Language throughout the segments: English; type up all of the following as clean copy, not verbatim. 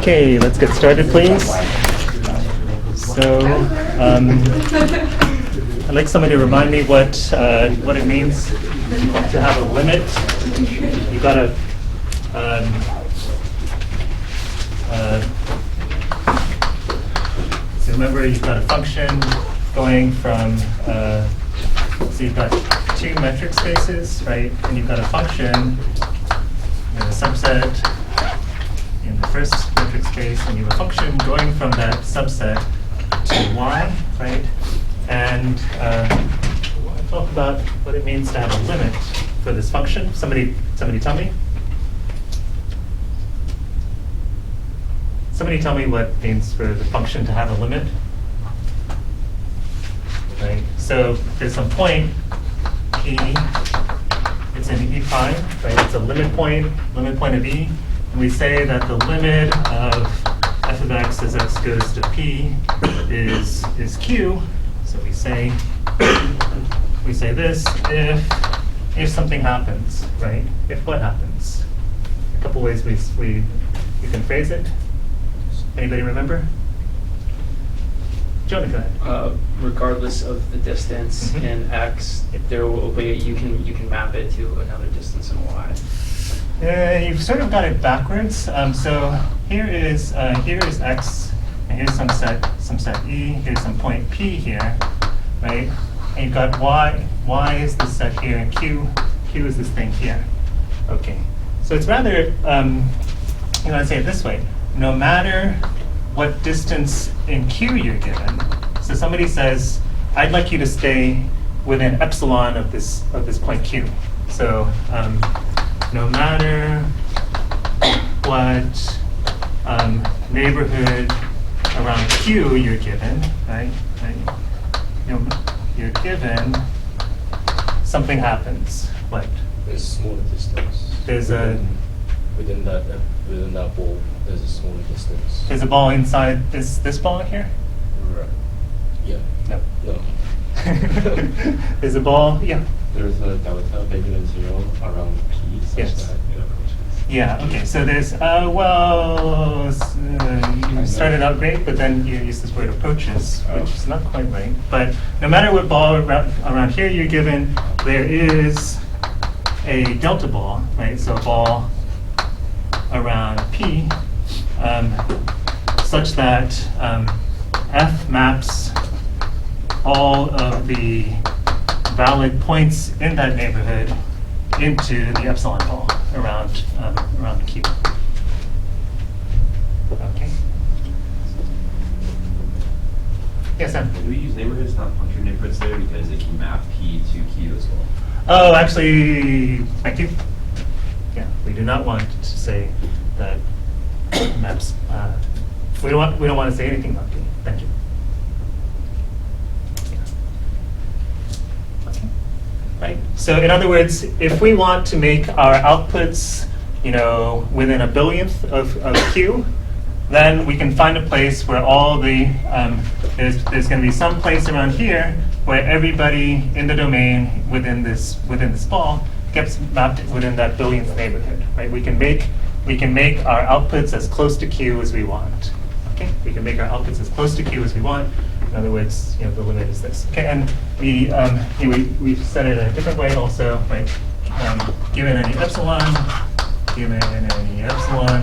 Okay, let's get started, please. So, I'd like somebody to remind me what it means to have a limit. You got to so remember, you've got a function going from so you've got two metric spaces, right? And you've got a function in a subset in the first metric space, and you have a function going from that subset to y, right? And I want to talk about what it means to have a limit for this function. Somebody tell me. Somebody tell me what it means for the function to have a limit. Right. So there's some point p. It's in E prime, right? It's a limit point of E. And we say that the limit of f of x as x goes to p is q. So we say this if something happens, right? If what happens? A couple ways you can phrase it. Anybody remember? Jonathan. Regardless of the distance in x, there will be you can map it to another distance in y. You've sort of got it backwards. So here is x, and here's some set e. Here's some point p here, right? And you've got y. Y is this set here, and q is this thing here. Okay. So it's rather I'd say it this way. No matter what distance in q you're given, so somebody says, I'd like you to stay within epsilon of this point q. So no matter what neighborhood around q you're given, right? You're given, something happens. What? There's smaller distance. There's within that ball. There's a smaller distance. There's a ball inside this ball here? Right. Yeah. No. No. There's a ball, yeah. There's a delta bigger than 0 around p such Yes. that it approaches. Yeah, okay, so there's, you started out great, but then you used this word approaches, which is not quite right. But no matter what ball around here you're given, there is a delta ball, right? So a ball around p, such that f maps all of the valid points in that neighborhood into the epsilon ball around q. Okay. Yes, Sam? Do we use neighborhoods, not function inputs there, because they can map p to q as well? Oh, actually, thank you. Yeah, we do not want to say that maps. We don't want to say anything about p. Thank you. Yeah. Okay. Right. So in other words, if we want to make our outputs, within a billionth of q, then we can find a place where all the there's going to be some place around here where everybody in the domain within this ball gets mapped within that billionth neighborhood, right? We can make our outputs as close to q as we want. Okay, we can make our outputs as close to q as we want. In other words, the limit is this. Okay, and we've set it in a different way also, right? Given any epsilon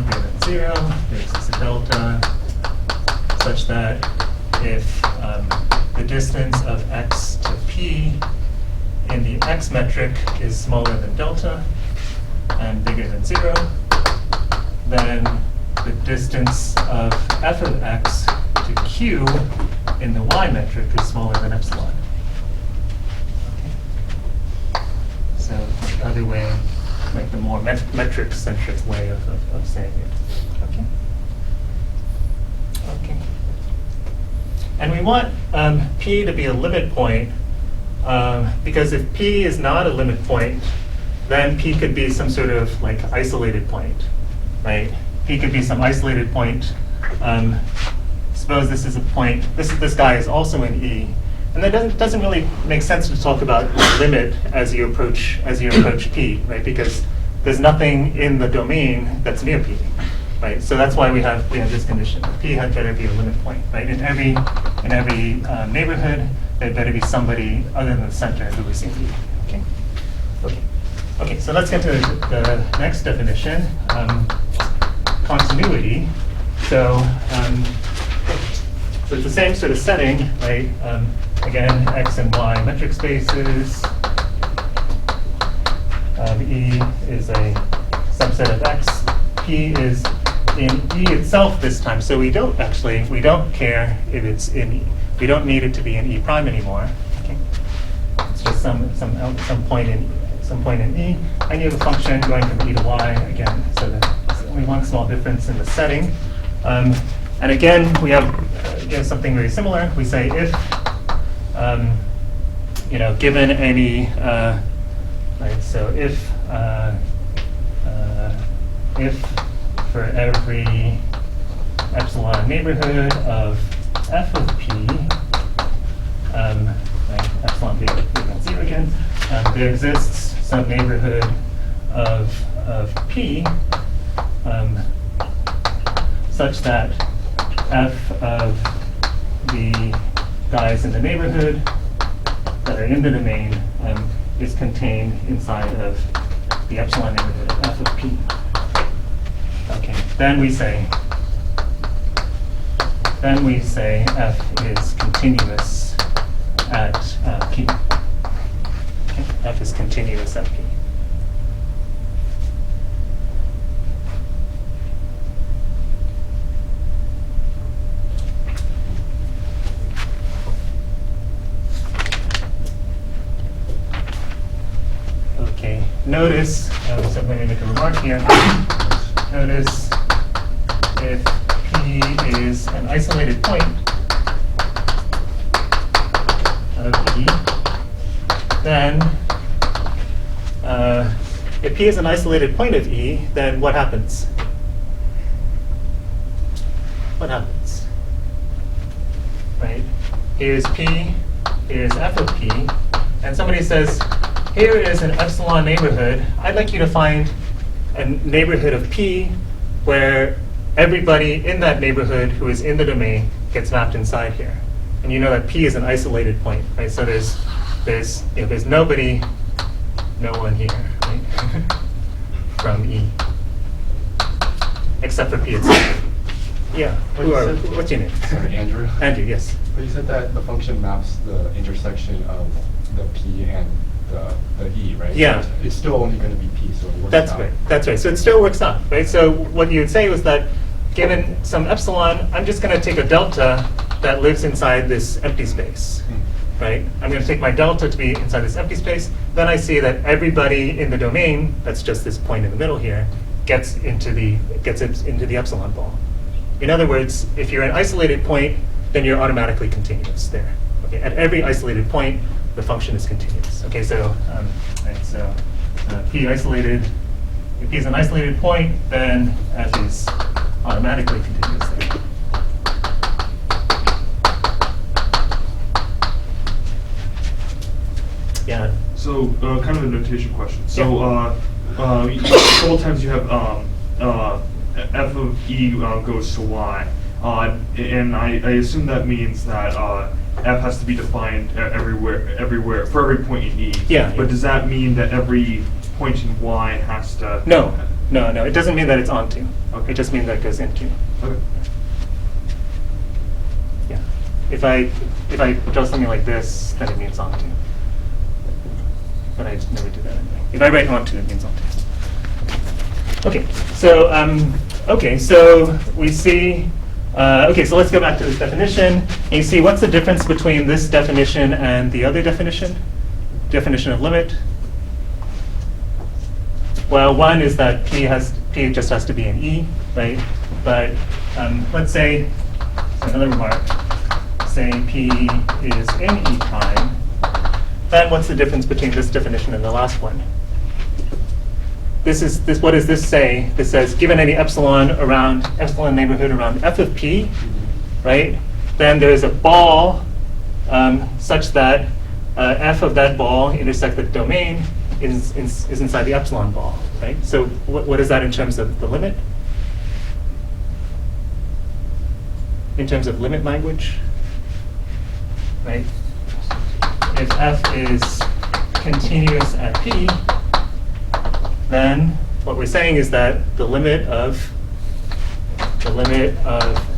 greater than 0, there's a delta such that if the distance of x to p in the x metric is smaller than delta and bigger than 0, then the distance of f of x to q in the y metric is smaller than epsilon. Okay. So the other way, like the more metric-centric way of saying it. Okay. Okay. And we want p to be a limit point because if p is not a limit point, then p could be some sort of like isolated point, right? P could be some isolated point. Suppose this is a point. This guy is also in E, and that doesn't really make sense to talk about limit as you approach p, right? Because there's nothing in the domain that's near p, right? So that's why we have this condition. P had better be a limit point, right? In every neighborhood, there better be somebody other than the center who is in E. Okay. Okay. Okay. So let's get to the next definition, continuity. So so it's the same sort of setting, right? Again, X and Y metric spaces. E is a subset of X. P is in E itself this time, so we don't care if it's in E. We don't need it to be in E prime anymore. Okay? It's just some point in E, and you have a function going from E to Y again. So there's only one small difference in the setting. And again, we have something very similar. We say if given any right, so if for every epsilon neighborhood of f of p, right, epsilon being 0 again, there exists some neighborhood of p such that f of the guys in the neighborhood that are in the domain is contained inside of the epsilon neighborhood of f of p. Okay, then we say f is continuous at p. Okay, f is continuous at p. Okay, notice, so I'm going to make a remark here. Notice if P is an isolated point of E, then if P is an isolated point of E, then what happens? What happens? Right? Here's P, here's f of P, and somebody says, here is an epsilon neighborhood. I'd like you to find a neighborhood of P where everybody in that neighborhood who is in the domain gets mapped inside here. And you know that P is an isolated point, right? So there's nobody, no one here, right? From E, except for P itself. Yeah, what's your name? Sorry, Andrew. Andrew, yes. But you said that the function maps the intersection of the P and the E, right? Yeah. So it's still only going to be P, so it works That's out. right. That's right. So it still works out, right? So what you would say was that given some epsilon, I'm just going to take a delta that lives inside this empty space, right? I'm going to take my delta to be inside this empty space. Then I see that everybody in the domain, that's just this point in the middle here, gets into the epsilon ball. In other words, if you're an isolated point, then you're automatically continuous there. Okay. At every isolated point, the function is continuous. Okay, so right, so P isolated. If P is an isolated point, then f is automatically continuous there. Yeah. So, kind of a notation question. So, a couple times you have f of E goes to Y, and I assume that means that f has to be defined everywhere for every point in E. Yeah. But does that mean that every point in Y has to? No. It doesn't mean that it's onto. Okay. It just means that it goes into. Okay. Yeah. If I draw something like this, then it means onto. But I just never do that anyway. If I write onto, it means onto. Okay. So we see. Okay, so let's go back to this definition. And you see what's the difference between this definition and the other definition? Definition of limit. Well, one is that P just has to be in E, right? But let's say, so another remark, say P is in E prime. Then what's the difference between this definition and the last one? What does this say? This says, given any epsilon neighborhood around f of P, right? Then there is a ball such that f of that ball intersect the domain is inside the epsilon ball, right? So what is that in terms of the limit? in terms of limit language, right? If f is continuous at p, then what we're saying is that the limit of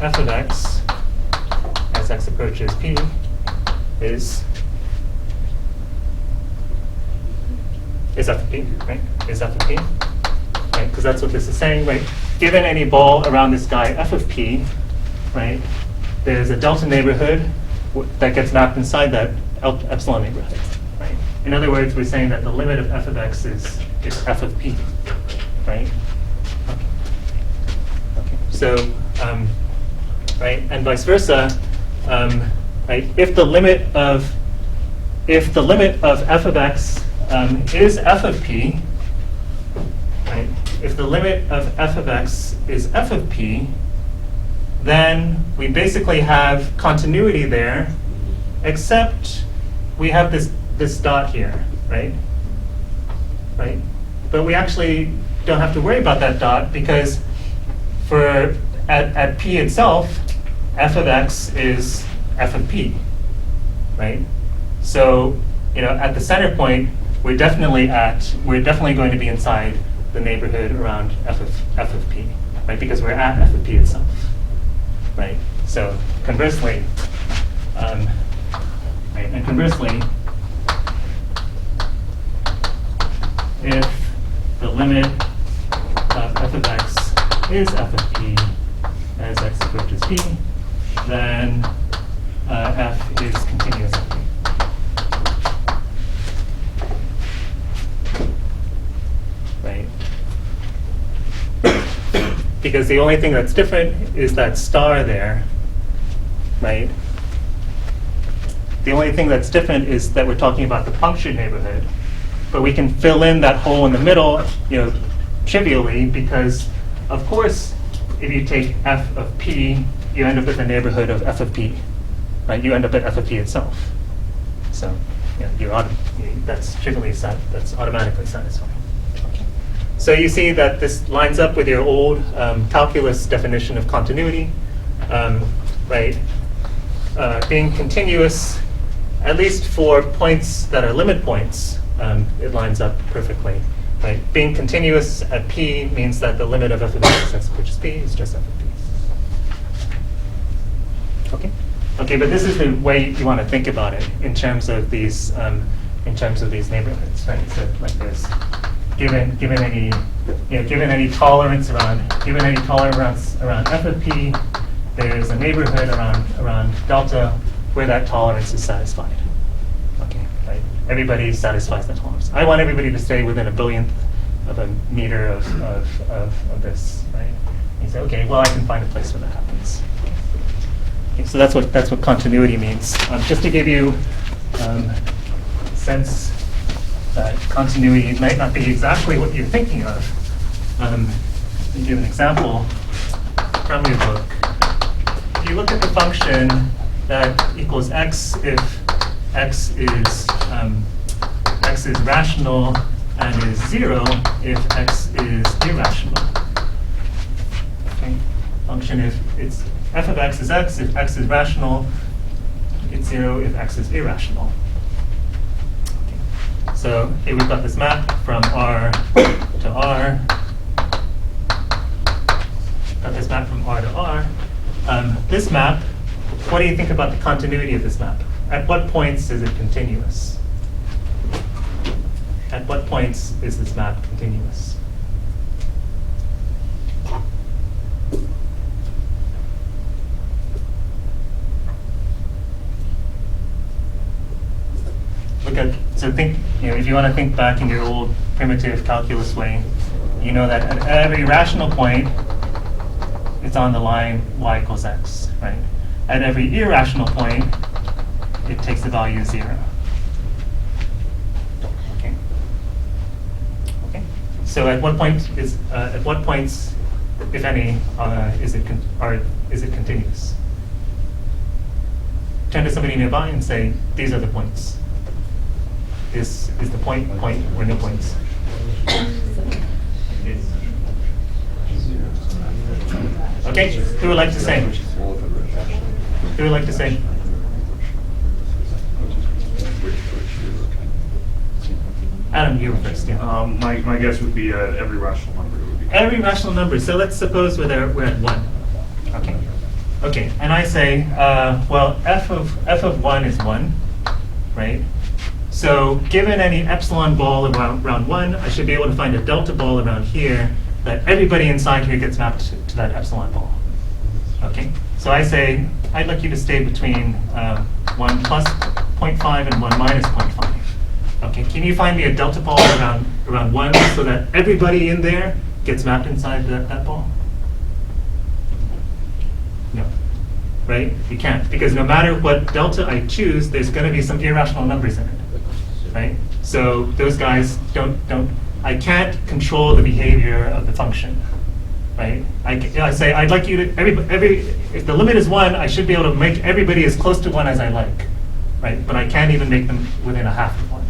f of x as x approaches p is f of p, right? Is f of p, right? Because that's what this is saying, right? Given any ball around this guy f of p, right? There's a delta neighborhood that gets mapped inside that epsilon neighborhood, right? In other words, we're saying that the limit of f of x is f of p, right? Okay. So, right, and vice versa, right? If the limit of f of x is f of p, right? If the limit of f of x is f of p, then we basically have continuity there, except we have this dot here, right? Right? But we actually don't have to worry about that dot because at p itself, f of x is f of p, right? So, at the center point, we're definitely going to be inside the neighborhood around f of p, right? Because we're at f of p itself, right? So conversely, right? And conversely, if the limit of f of x is f of p as x approaches p, then f is continuous at p. Right? Because the only thing that's different is that star there, right? The only thing that's different is that we're talking about the punctured neighborhood, but we can fill in that hole in the middle, trivially, because of course, if you take f of p, you end up at the neighborhood of f of p, right? You end up at f of p itself. So, that's trivially that's automatically satisfying. Okay. So you see that this lines up with your old calculus definition of continuity, right? Being continuous, at least for points that are limit points, it lines up perfectly, right? Being continuous at p means that the limit of f of x, which is p, is just f of p. Okay. Okay, but this is the way you want to think about it in terms of these neighborhoods, right? So like this, given any tolerance around f of p, there's a neighborhood around delta where that tolerance is satisfied. Okay, right? Everybody satisfies that tolerance. I want everybody to stay within a billionth of a meter of this, right? You say, okay, well, I can find a place where that happens. Okay, so that's what continuity means. Just to give you a sense that continuity might not be exactly what you're thinking of. Let me give an example from your book. If you look at the function that equals x if x is rational and is 0 if x is irrational. Okay. Function if it's f of x is x if x is rational, it's 0 if x is irrational. Okay. So here we've got this map from R to R. Got this map from R to R. This map, what do you think about the continuity of this map? At what points is it continuous? At what points is this map continuous? If you want to think back in your old primitive calculus way, you know that at every rational point, it's on the line y equals x, right? At every irrational point, it takes the value 0. Okay. Okay. So at what points, if any, is it continuous? Turn to somebody nearby and say, these are the points. This is the point, or no points. Okay, who would like to say? Who would like to say? Adam, you were first, yeah. My guess would be every rational number would be. Every rational number. So let's suppose we're at 1. Okay. Okay. And I say, well, f of 1 is 1, right? So given any epsilon ball around 1, I should be able to find a delta ball around here that everybody inside here gets mapped to that epsilon ball. Okay. So I say, I'd like you to stay between 1 plus 0.5 and 1 minus 0.5. Okay, can you find me a delta ball around 1 so that everybody in there gets mapped inside that ball? No, right? You can't, because no matter what delta I choose, there's going to be some irrational numbers in it, right? So those guys I can't control the behavior of the function, right? I say, I'd like you to, if the limit is 1, I should be able to make everybody as close to 1 as I like, right? But I can't even make them within a half of 1.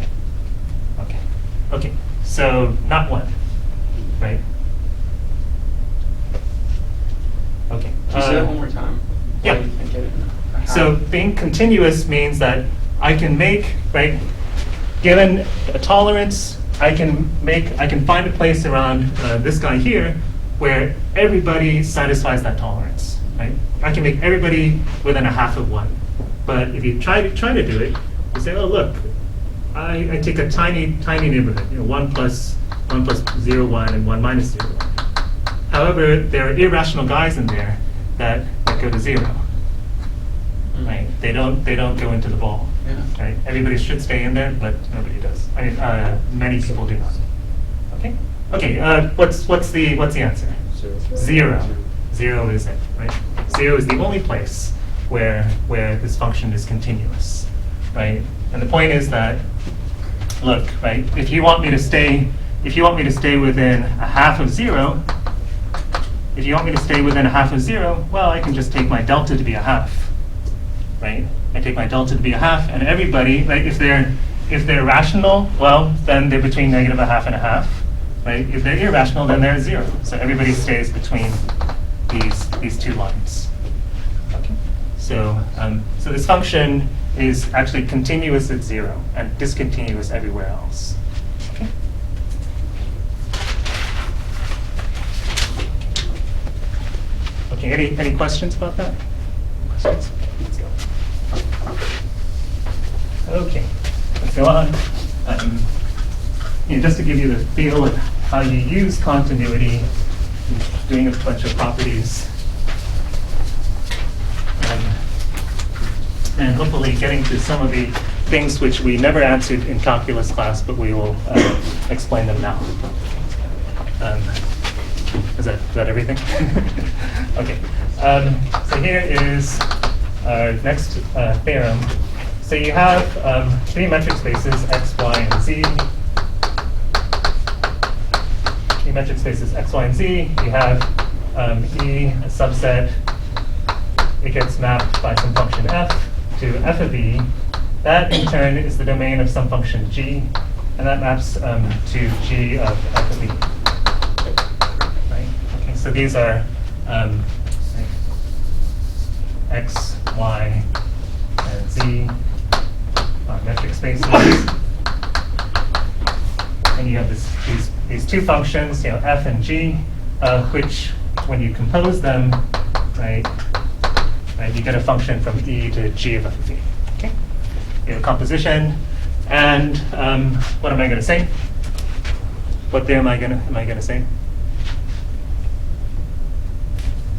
Okay, so not 1, right? Okay. Can you say that one more time? Yeah. I get it. So being continuous means that I can make, right, given a tolerance, I can find a place around this guy here where everybody satisfies that tolerance, right? I can make everybody within a half of 1. But if you try to do it, you say, oh, look, I take a tiny neighborhood, 1 plus 0, 1, and 1 minus 0, 1. However, there are irrational guys in there that go to 0, right? They don't go into the ball, right? Everybody should stay in there, but nobody does. I mean, many people do not. Okay. Okay. What's the answer? 0. 0 is it, right? 0 is the only place where this function is continuous, right? And the point is that, look, right, if you want me to stay within a half of 0, well, I can just take my delta to be a half, right? I take my delta to be a half, and everybody, right, if they're rational, well, then they're between negative a half and a half, right? If they're irrational, then they're 0. So everybody stays between these two lines. Okay. So so this function is actually continuous at 0 and discontinuous everywhere else. Okay. Okay. Any questions about that? Questions? Let's go. Okay. Let's go on. Just to give you the feel of how you use continuity, doing a bunch of properties. And hopefully getting to some of the things which we never answered in calculus class, but we will explain them now. Is that everything? Okay. So here is our next theorem. So you have 3 metric spaces, x, y, and z. 3 metric spaces, x, y, and z. You have E, a subset. It gets mapped by some function f to f of e. That in turn is the domain of some function g, and that maps to g of f of e. Right? Okay, so these are x, y, and z metric spaces, and you have these 2 functions, f and g, which when you compose them, right, you get a function from e to g of f of e. Okay, you have a composition, and what am I going to say? What theorem am I going to say?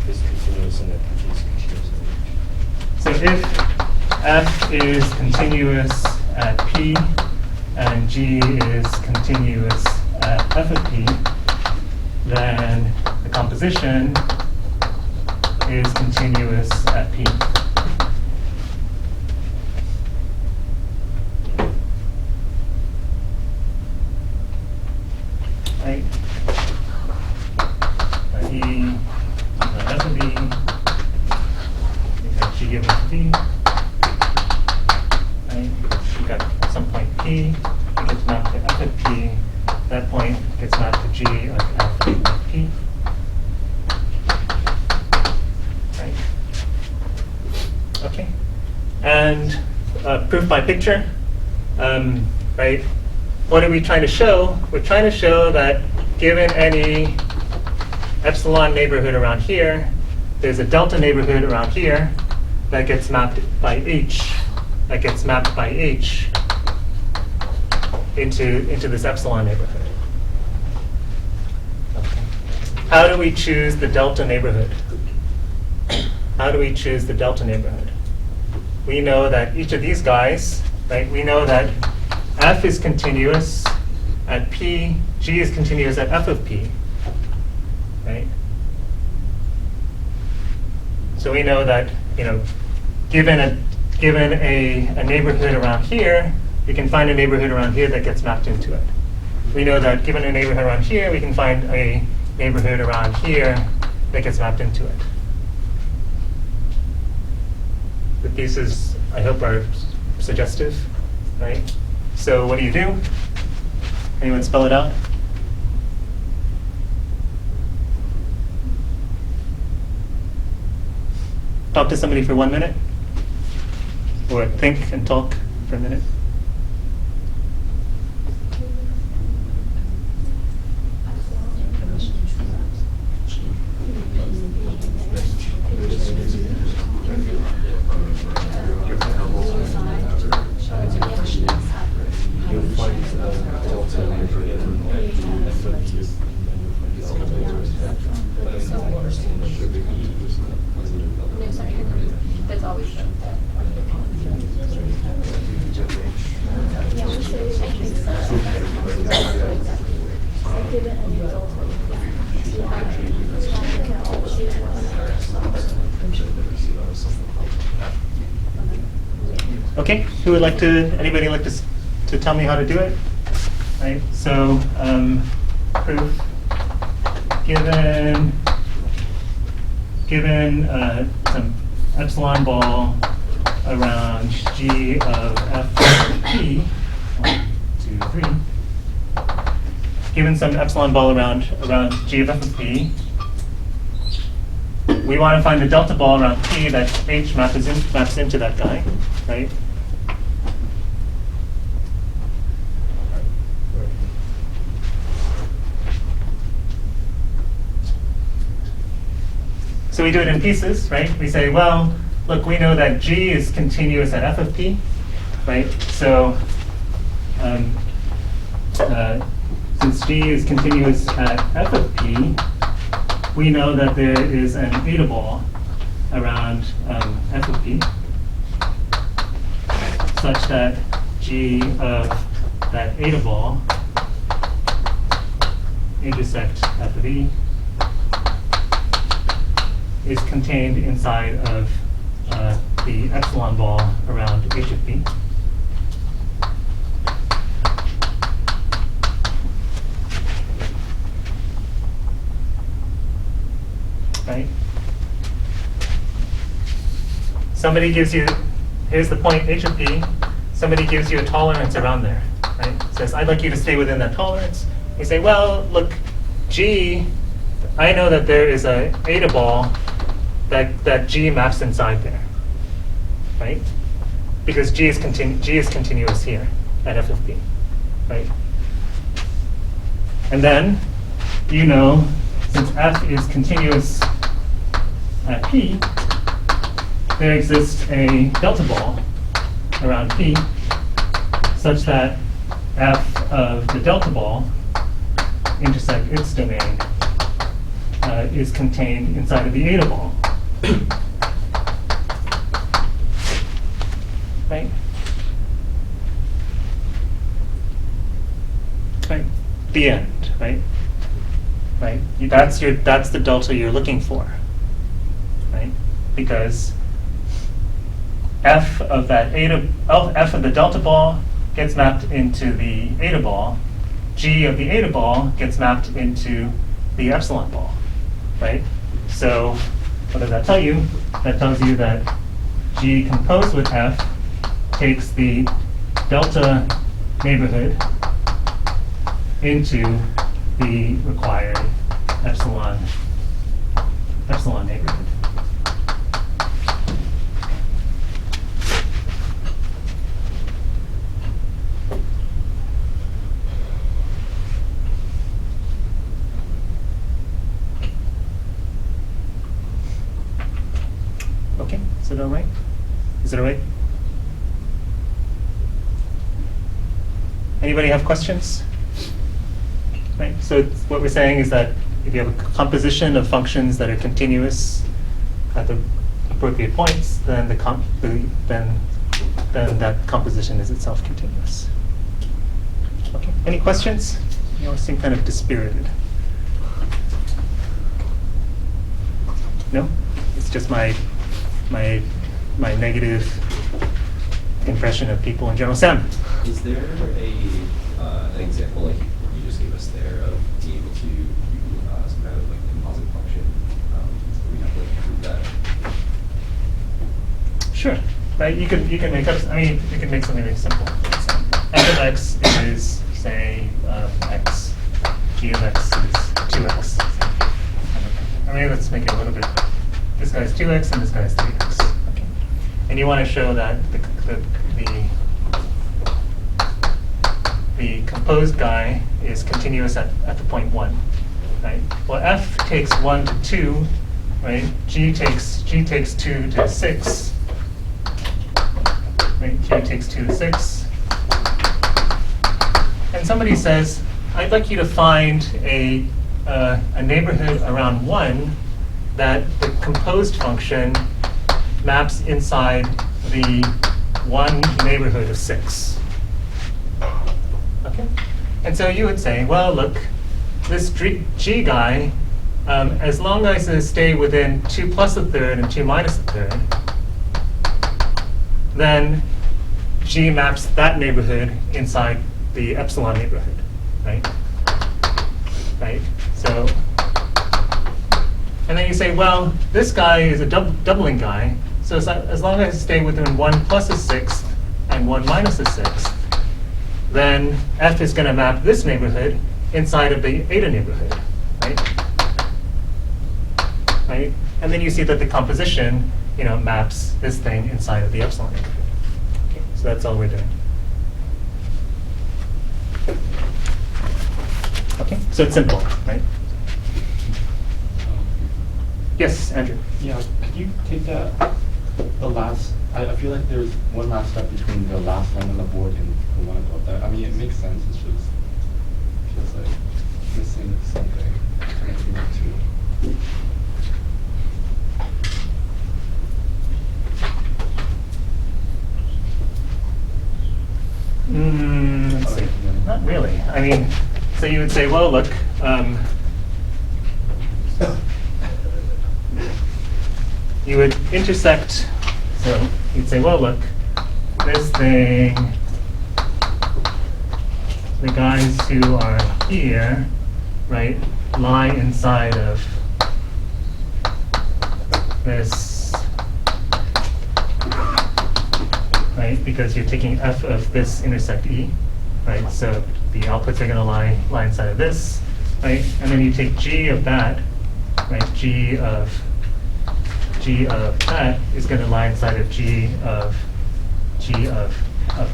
It's continuous and it is continuous in So if f is continuous at p and g is continuous at f of p, then the composition is continuous at p. Right? E, f of e, you got g of f of e. Right? You got some point p, it gets mapped to f of p. That point gets mapped to g of f of p. Right? And proof by picture, right? What are we trying to show? We're trying to show that given any epsilon neighborhood around here, there's a delta neighborhood around here that gets mapped by H, into this epsilon neighborhood. Okay. How do we choose the delta neighborhood? We know that each of these guys, right? We know that f is continuous at p, g is continuous at f of p, right? So we know that, given a neighborhood around here, we can find a neighborhood around here that gets mapped into it. We know that given a neighborhood around here, we can find a neighborhood around here that gets mapped into it. The pieces, I hope, are suggestive, right? So what do you do? Anyone spell it out? Talk to somebody for 1 minute? Or think and talk for a minute? That's always true. Okay, anybody like to tell me how to do it? Right, so proof, given some epsilon ball around G of F of P, 1, 2, 3, given some epsilon ball around G of F of P, we want to find the delta ball around P that H maps into that guy, right? So we do it in pieces, right? We say, well, look, we know that G is continuous at F of P, right? So since G is continuous at F of P, we know that there is an eta ball around F of P such that G of that eta ball intersect F of E is contained inside of the epsilon ball around H of P. Right? Somebody gives you, here's the point H of P, somebody gives you a tolerance around there, right? Says, I'd like you to stay within that tolerance. You say, well, look, G, I know that there is a eta ball that G maps inside there, right? Because G is continuous here at F of P, right? And then, you know, since F is continuous at P, there exists a delta ball around P such that F of the delta ball intersect its domain is contained inside of the eta ball. Right? Right. The end, right? Right? That's the delta you're looking for. Right? Because F of the delta ball gets mapped into the eta ball. G of the eta ball gets mapped into the epsilon ball. Right? So what does that tell you? That tells you that G composed with F takes the delta neighborhood into the required epsilon neighborhood. Okay, is it all right? Is it all right? Anybody have questions? Right, so what we're saying is that if you have a composition of functions that are continuous at the appropriate points, then then that composition is itself continuous. Okay, any questions? You all seem kind of dispirited. No? It's just my negative impression of people in general. Sam? Is there an example like you just gave us there of being able to do some kind of like composite function? We have to prove that. Sure. Right. You can make up. I mean, you can make something really simple. F of x is say x. G of x is 2x. I mean, let's make it a little bit. This guy's 2x and this guy's 3x. Okay. And you want to show that the composed guy is continuous at the point 1, right? Well, f takes 1 to 2, right? G takes 2 to 6, right? G takes 2 to 6. And somebody says, I'd like you to find a neighborhood around 1 that the composed function maps inside the 1 neighborhood of 6. Okay? And so you would say, well, look, this G guy, as long as they stay within 2 plus a third and 2 minus a third, then G maps that neighborhood inside the epsilon neighborhood, right? Right? So, and then you say, well, this guy is a doubling guy, so as long as I stay within 1 plus a sixth and 1 minus a sixth, then f is going to map this neighborhood inside of the eta neighborhood, right? Right? And then you see that the composition, maps this thing inside of the epsilon neighborhood. Okay, so that's all we're doing. Okay, so it's simple, right? Yes, Andrew. Yeah, could you take the last, I feel like there's one last step between the last line on the board and the one above that. I mean, it makes sense, it's just feels like missing something connecting the two. Let's see. Not really. I mean, so you would say, well, look, you would intersect, so you'd say, well, look, this thing, the guys who are here, right, lie inside of this, right, because you're taking f of this intersect E, right, so the outputs are going to lie inside of this, right, and then you take G of that, right, G of that is going to lie inside of G of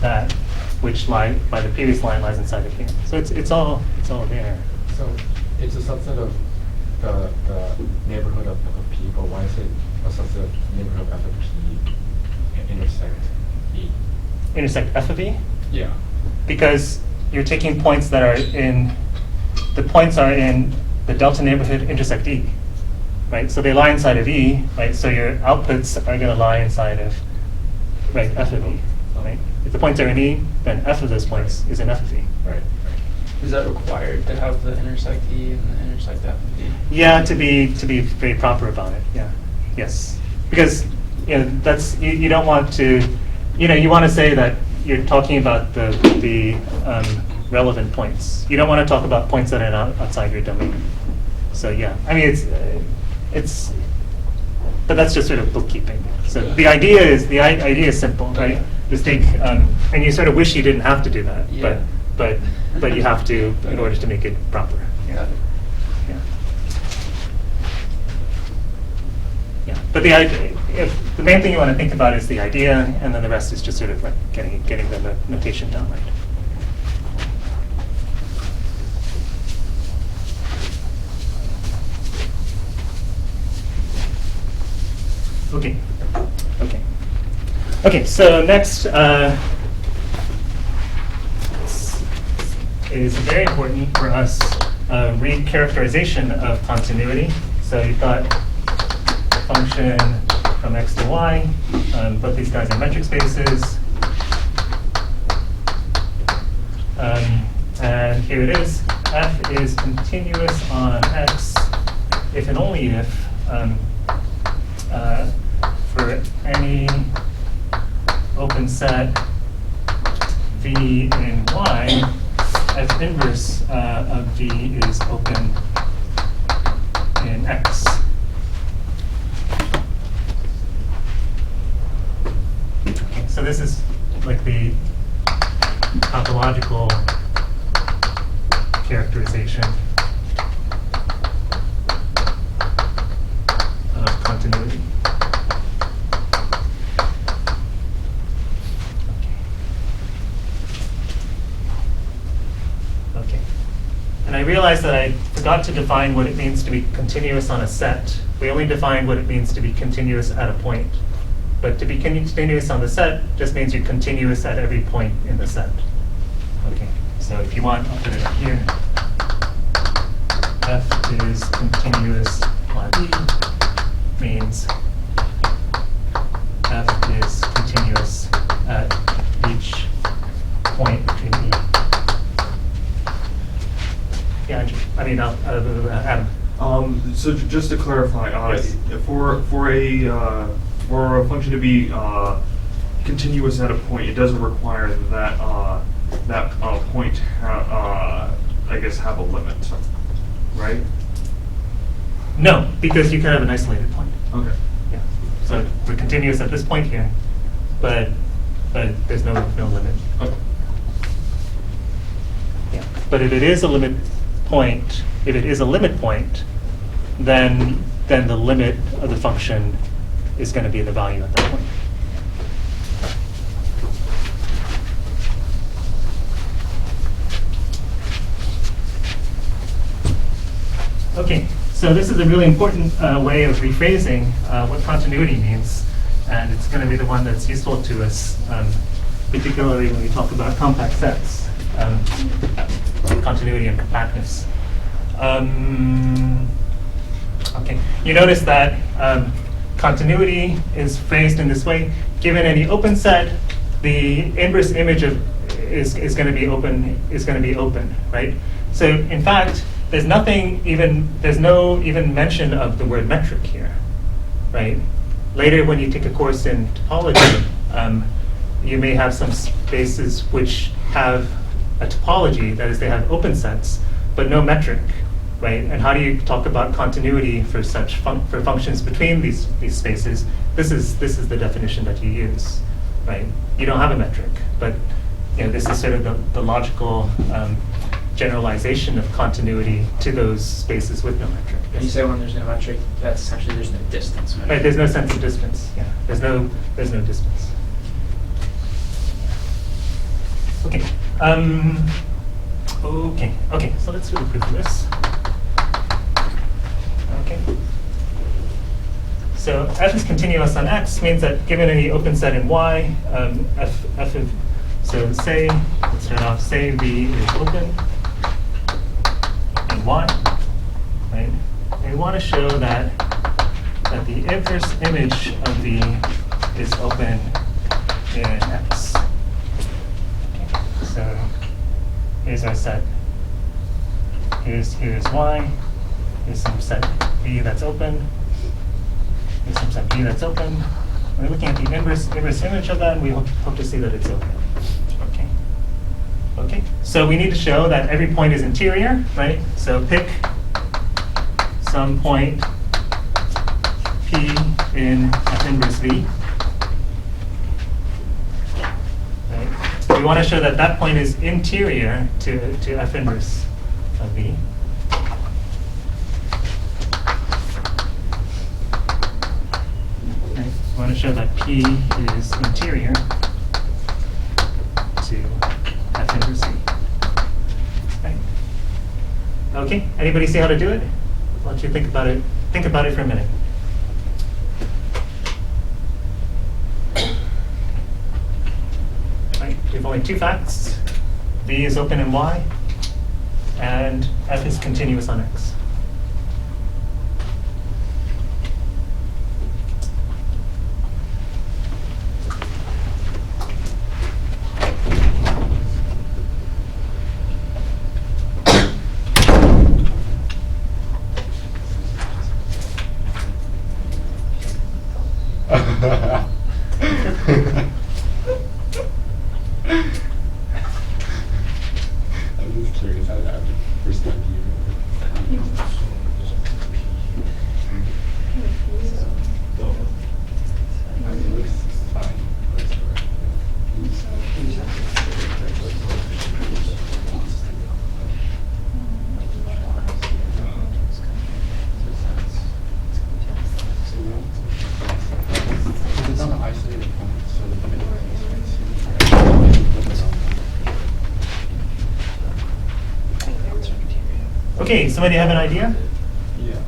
that, which by the previous line lies inside of here. So it's all there. So it's a subset of the neighborhood of P, but why is it a subset of neighborhood of f of P intersect E? Intersect f of E? Yeah. Because you're taking points that are in the delta neighborhood intersect E. Right, so they lie inside of E, right? So your outputs are going to lie inside of, right, f of E, right? If the points are in E, then f of those points is in f of E. Right. Is that required to have the intersect E and the intersect F of E? Yeah, to be very proper about it. Yeah, yes, because that's you don't want to, you want to say that you're talking about the relevant points. You don't want to talk about points that are outside your domain. So yeah, I mean but that's just sort of bookkeeping. So the idea is simple, right? Just take, and you sort of wish you didn't have to do that, Yeah. but you have to in order to make it proper. Yeah. Yeah. Yeah. But the main thing you want to think about is the idea, and then the rest is just sort of like getting the notation down right. Okay. Okay. Okay, so next is very important for us, read characterization of continuity. So you've got function from x to y, both these guys are metric spaces. And here it is, f is continuous on x if and only if for any open set v in y, f inverse of v is open in x. Okay, so this is like the topological characterization of continuity. Okay. And I realized that I forgot to define what it means to be continuous on a set. We only defined what it means to be continuous at a point. But to be continuous on the set just means you're continuous at every point in the set. Okay, so if you want, I'll put it up here. F is continuous on E means F is continuous at each point in E. Yeah, Andrew. I mean, Adam. So just to clarify, Yes. for a function to be continuous at a point, it doesn't require that that point I guess have a limit, right? No, because you can have an isolated point. Okay. Yeah. So we're continuous at this point here, but there's no limit. Okay. Yeah. But if it is a limit point, then the limit of the function is going to be the value at that point. Okay, so this is a really important way of rephrasing what continuity means, and it's going to be the one that's useful to us, particularly when we talk about compact sets, continuity and compactness. Okay, you notice that continuity is phrased in this way. Given any open set, the inverse image of is going to be open, right? So in fact, there's no even mention of the word metric here, right? Later, when you take a course in topology, you may have some spaces which have a topology, that is, they have open sets, but no metric, right? And how do you talk about continuity for such for functions between these spaces? This is the definition that you use, right? You don't have a metric, but this is sort of the logical generalization of continuity to those spaces with no metric. When you say when there's no metric, that's essentially there's no distance. Right, there's no sense of distance. Yeah, there's no distance. Okay. Okay. So let's really prove this. Okay. So f is continuous on x means that given any open set in y, f of let's start off. Say v is open in y, right? And we want to show that the inverse image of v is open in x. Okay. So here's our set. Here's y. Here's some set v that's open. Here's some set v that's open. We're looking at the inverse image of that, and we hope to see that it's open. Okay. So we need to show that every point is interior, right? So pick some point P in F inverse V. Right? We want to show that that point is interior to F inverse of V. Right? We want to show that P is interior to F inverse V. Right? Okay. Anybody see how to do it? I'll let you think about it. Think about it for a minute. only two facts. V is open in Y, and F is continuous on X. I'm just curious how that first time you I mean, it looks fine. Looks correct. It's not an isolated point, so the middle Okay, somebody have an idea? Yeah.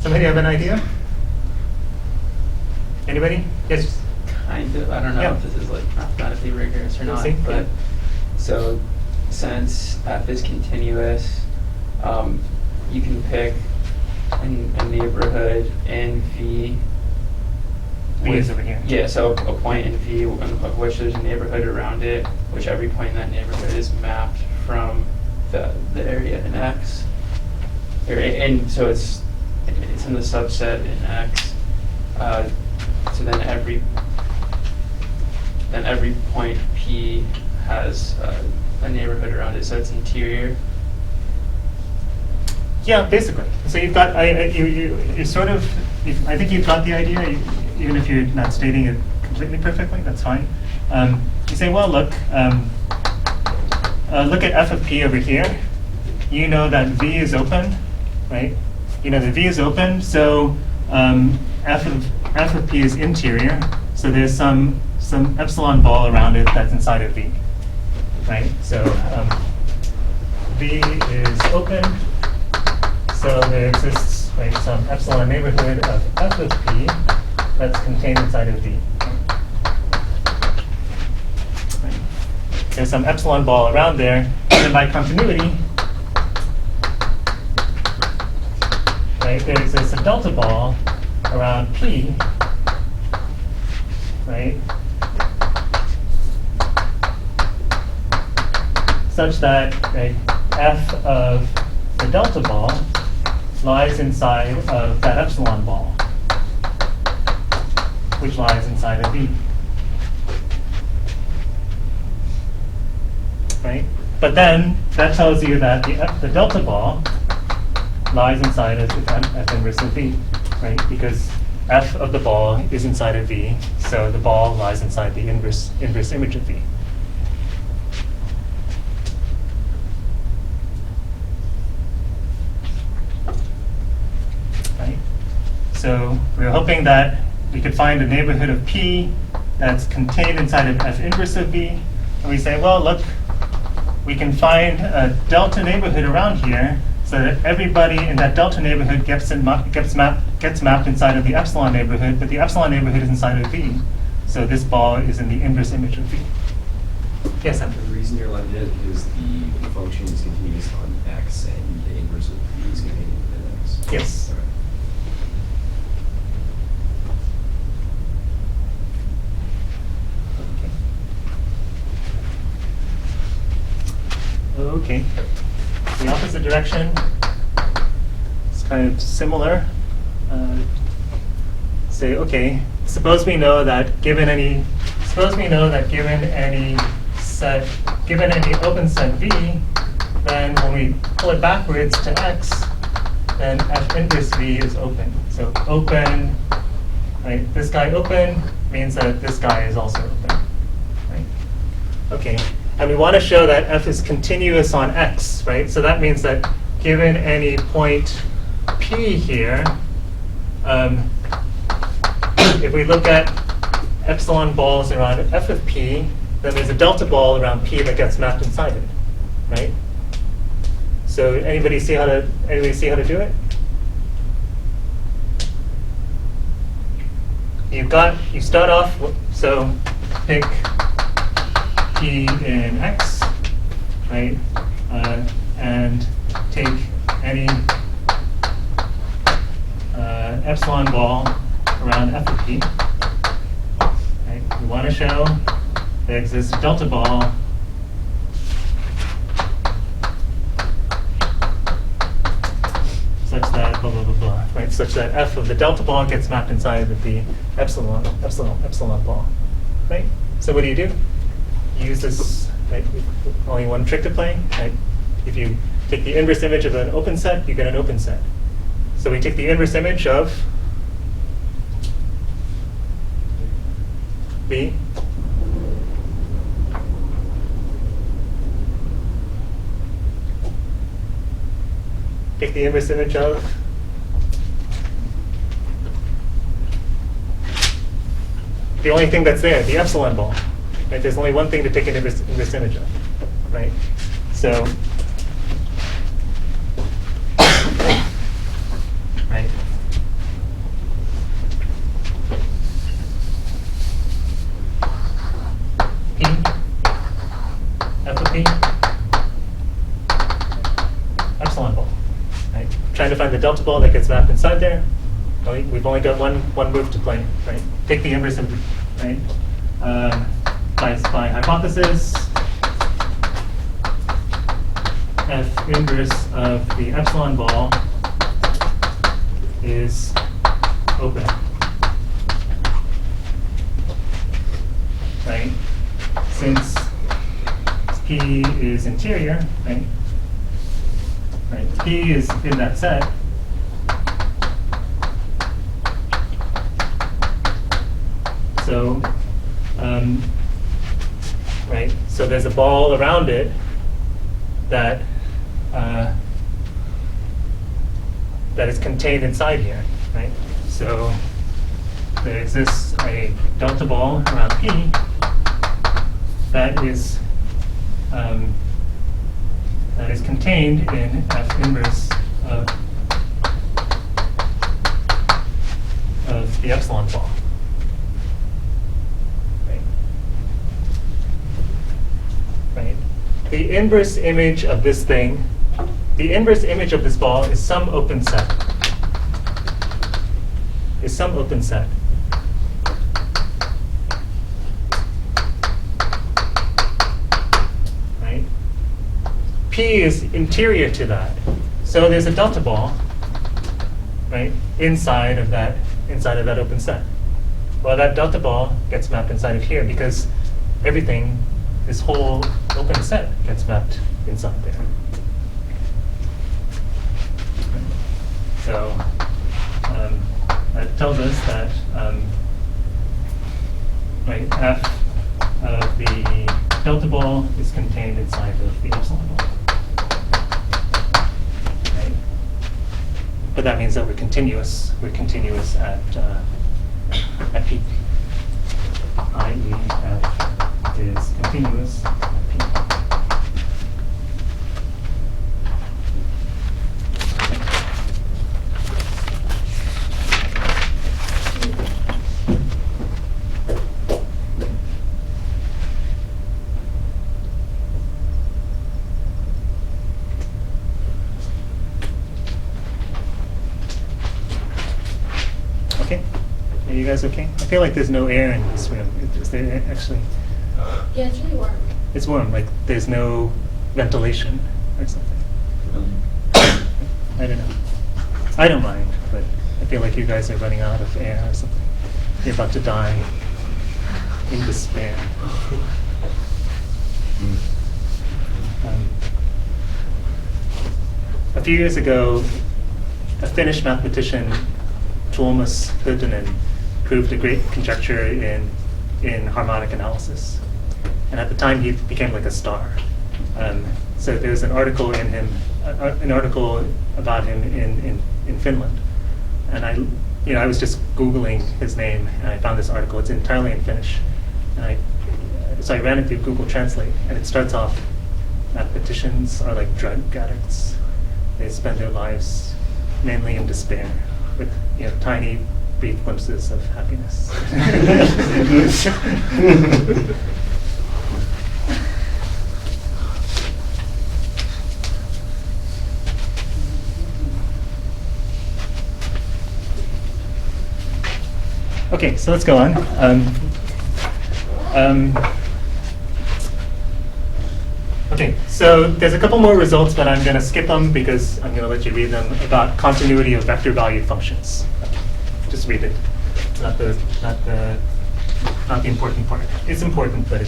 Somebody have an idea? Anybody? Yes? Kind of. I don't know Yeah. if this is like mathematically rigorous or We'll not, see, but yeah. so since f is continuous, you can pick a neighborhood in V. V is with- over here. Yeah, so a point in V of which there's a neighborhood around it, which every point in that neighborhood is mapped from the area in X. And so it's in the subset in X. So then every point P has a neighborhood around it, so it's interior. Yeah, basically. So you've got, you sort of, I think you've got the idea, even if you're not stating it completely perfectly, that's fine. You say, well, look at f of p over here. You know that V is open, right? You know that V is open, so f of p is interior, so there's some epsilon ball around it that's inside of V, right? So V is open. So there exists some epsilon neighborhood of f of p that's contained inside of V. There's some epsilon ball around there, and then by continuity, right, there exists a delta ball around P, right, such that f of the delta ball lies inside of that epsilon ball, which lies inside of V. Right? But then that tells you that the delta ball lies inside of f inverse of V, right? Because f of the ball is inside of V, so the ball lies inside the inverse image of V. Right? So we were hoping that we could find a neighborhood of P that's contained inside of f inverse of V, and we say, well, look, we can find a delta neighborhood around here so that everybody in that delta neighborhood gets mapped inside of the epsilon neighborhood, but the epsilon neighborhood is inside of V. So this ball is in the inverse image of V. Yes, Sam? The reason you're letting it is the function is continuous on X and the inverse of V is contained within X. Yes. All right. Okay. The opposite direction is kind of similar. Say, okay, suppose we know that given any open set V, then when we pull it backwards to X, then f inverse V is open. So open, right? This guy open means that this guy is also open, right? Okay. And we want to show that f is continuous on X, right? So that means that given any point P here, if we look at epsilon balls around f of P, then there's a delta ball around P that gets mapped inside it, right? So anybody see how to do it? you start off, so pick P in X, right? And take any epsilon ball around F of P. Right? We want to show there exists a delta ball such that blah, blah, blah, blah, right? Such that F of the delta ball gets mapped inside of the epsilon ball, right? So what do? You use this, right? Only one trick to play, right? If you take the inverse image of an open set, you get an open set. So we take the inverse image of B. Take the inverse image of the only thing that's there, the epsilon ball. Right? There's only one thing to take an inverse image of, right? So, right? P, F of P, epsilon ball. Right? Trying to find the delta ball that gets mapped inside there. We've only got one move to play, right? Take the inverse of, right? By hypothesis, F inverse of the epsilon ball is open, right? Since P is interior, right? Right, P is in that set. So, right, so there's a ball around it that that is contained inside here, right? So there exists a delta ball around P that is contained in F inverse of the epsilon ball. Right? The inverse image of this thing, the inverse image of this ball is some open set. Right? P is interior to that. So there's a delta ball, right, inside of that open set. Well, that delta ball gets mapped inside of here because everything, this whole open set gets mapped inside there. So that tells us that right, F of the delta ball is contained inside of the epsilon ball. Right? But that means that we're continuous. We're continuous at P, i.e. F is continuous at P. Okay? Are you guys okay? I feel like there's no air in this room. Is there actually? Yeah, it's really warm. It's warm, like there's no ventilation or something. I don't know. I don't mind, but I feel like you guys are running out of air or something. You're about to die in despair. A few years ago, a Finnish mathematician, Tuomas Hyötynen, proved a great conjecture in harmonic analysis. And at the time, he became like a star. So there's an article in him, an article about him in Finland. And I was just Googling his name, and I found this article. It's entirely in Finnish. And so I ran it through Google Translate, and it starts off, mathematicians are like drug addicts. They spend their lives mainly in despair, with tiny brief glimpses of happiness. Okay, so let's go on. Okay, so there's a couple more results, but I'm going to skip them because I'm going to let you read them about continuity of vector value functions. Just read it. Not the important part. It's important, but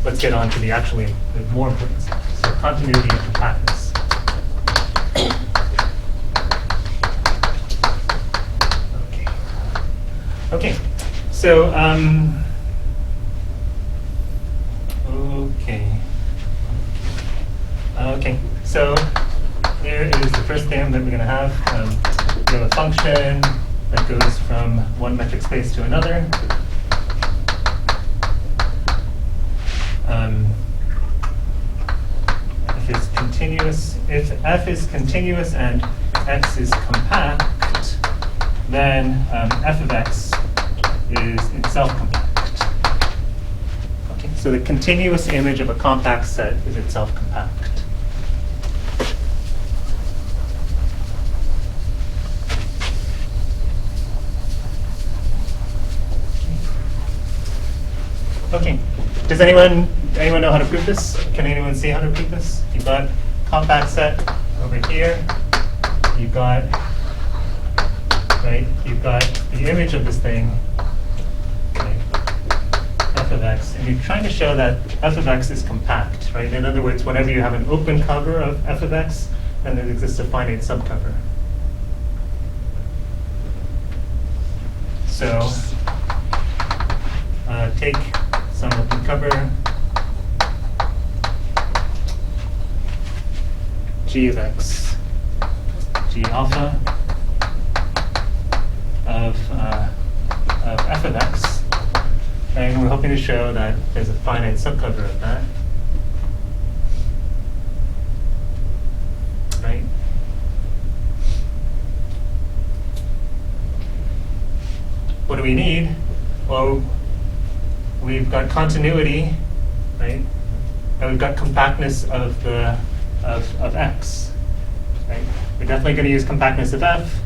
let's get on to the actually the more important stuff. So continuity and compactness. Okay, so okay, so here is the first theorem that we're going to have. We have a function that goes from one metric space to another. If it's continuous, if f is continuous and x is compact, then f of x is itself compact. Okay, so the continuous image of a compact set is itself compact. Okay, does anyone know how to prove this? Can anyone see how to prove this? You've got compact set over here. You've got the image of this thing, okay, f of x, and you're trying to show that f of x is compact, right? In other words, whenever you have an open cover of f of x, then there exists a finite subcover. So take some open cover g of x, g alpha of f of x, and we're hoping to show that there's a finite subcover of that, right? What do we need? Well, we've got continuity, right? And we've got compactness of x, right? We're definitely going to use compactness of f.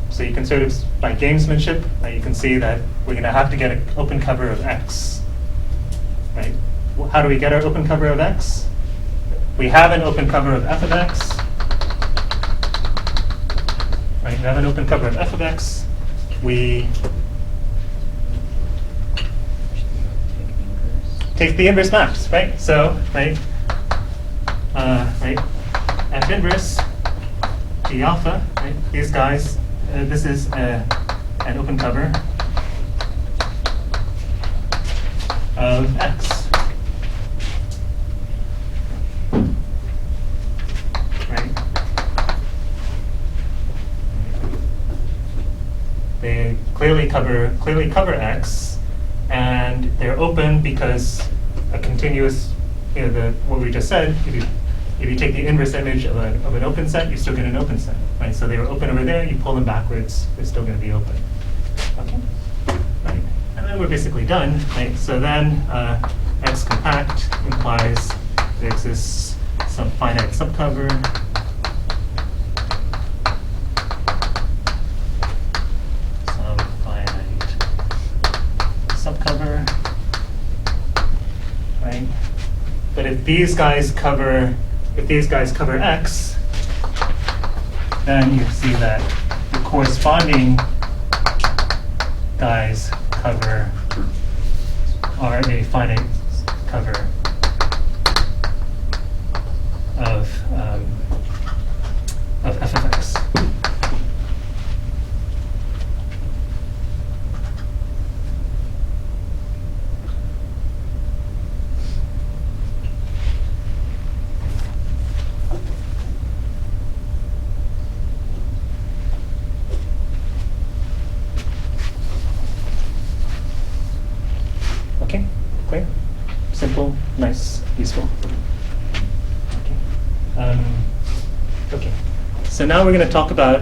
So you can sort of, by gamesmanship, you can see that we're going to have to get an open cover of x, right? Well, how do we get our open cover of x? We have an open cover of f of x, right? We have an open cover of f of x. We take the inverse maps, right? So, right, f inverse g alpha, right? These guys. This is an open cover of x, right? They clearly cover x, and they're open because a continuous, what we just said. If you take the inverse image of an open set, you still get an open set, right? So they were open over there, you pull them backwards, they're still going to be open. Okay, right? And then we're basically done, right? So then x compact implies there exists some finite subcover right? But if these guys cover x, then you see that the corresponding guys are a finite cover of f of x. Okay, clear? Simple, nice, useful. Okay. Okay. So now we're going to talk about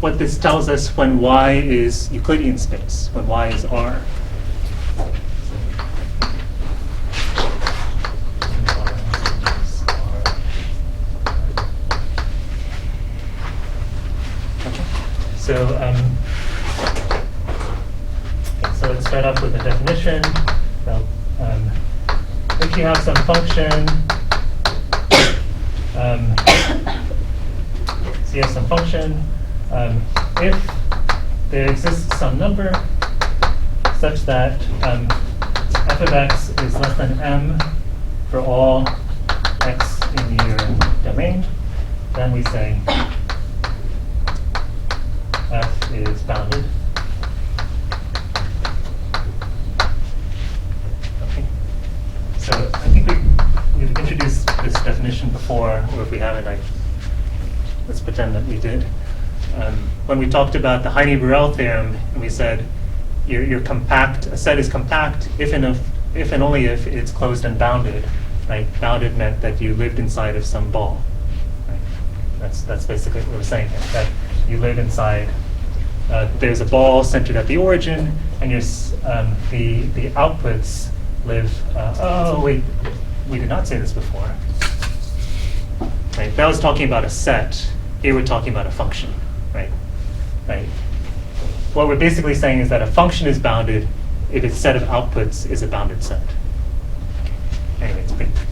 what this tells us when Y is Euclidean space, when Y is R. So, so let's start off with a definition. Well, if you have some function, so you have some function, if there exists some number such that f of x is less than m for all x in your domain, then we say f is bounded. Okay. So I think we've introduced this definition before, or if we haven't, let's pretend that we did. When we talked about the Heine-Borel theorem, we said your compact, a set is compact if and only if it's closed and bounded. Right? Bounded meant that you lived inside of some ball. Right? That's basically what we're saying here. That you live inside. There's a ball centered at the origin, and the outputs live. Oh wait, we did not say this before. Right? That was talking about a set. Here we're talking about a function. Right? Right. What we're basically saying is that a function is bounded if its set of outputs is a bounded set. Anyway,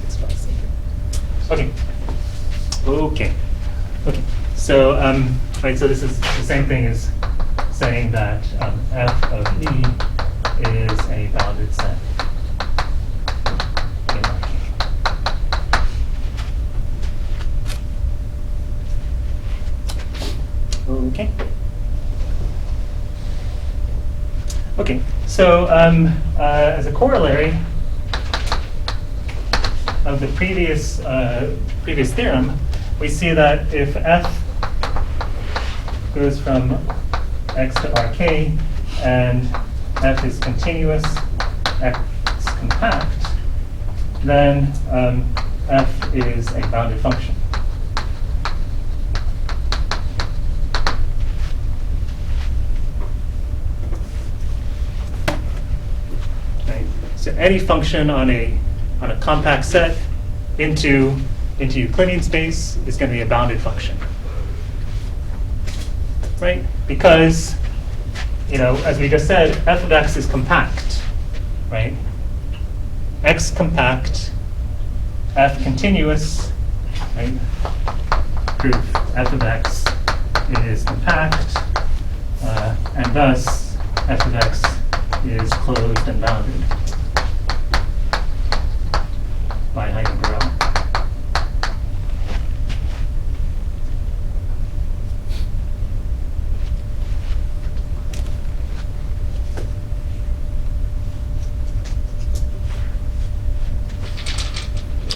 it's fast. Okay. Okay. Okay. So, right. So this is the same thing as saying that f of E is a bounded set. Okay. Okay. So as a corollary of the previous theorem, we see that if f goes from x to rk and f is continuous, x compact, then f is a bounded function. So any function on a compact set into Euclidean space is going to be a bounded function, right? Because, as we just said, f of x is compact, right? X compact, f continuous, right? Proof f of x is compact, and thus f of x is closed and bounded by Heine-Borel.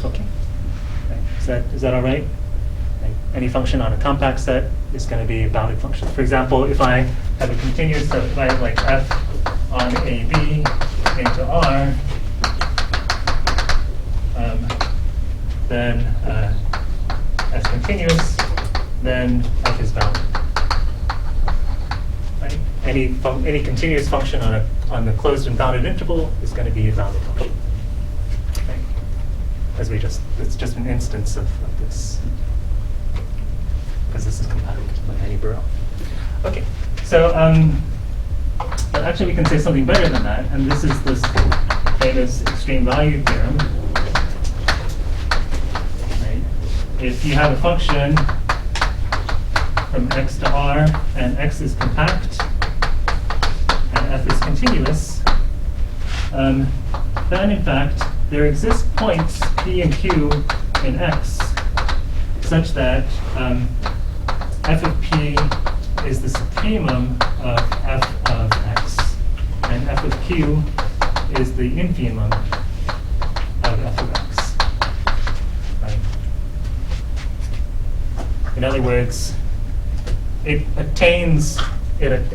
Okay. Is that all right? Any function on a compact set is going to be a bounded function. For example, if I have a continuous set, like f on AB into R, then as continuous, then f is bounded. Right? Any continuous function on the closed and bounded interval is going to be a bounded function. Right? It's just an instance of this, because this is compatible with Heine-Borel. Okay, so but actually we can say something better than that, and this is this famous extreme value theorem. If you have a function from x to r, and x is compact, and f is continuous, then in fact there exist points p and q in x such that f of p is the supremum of f of x, and f of q is the infimum of f of x. In other words, it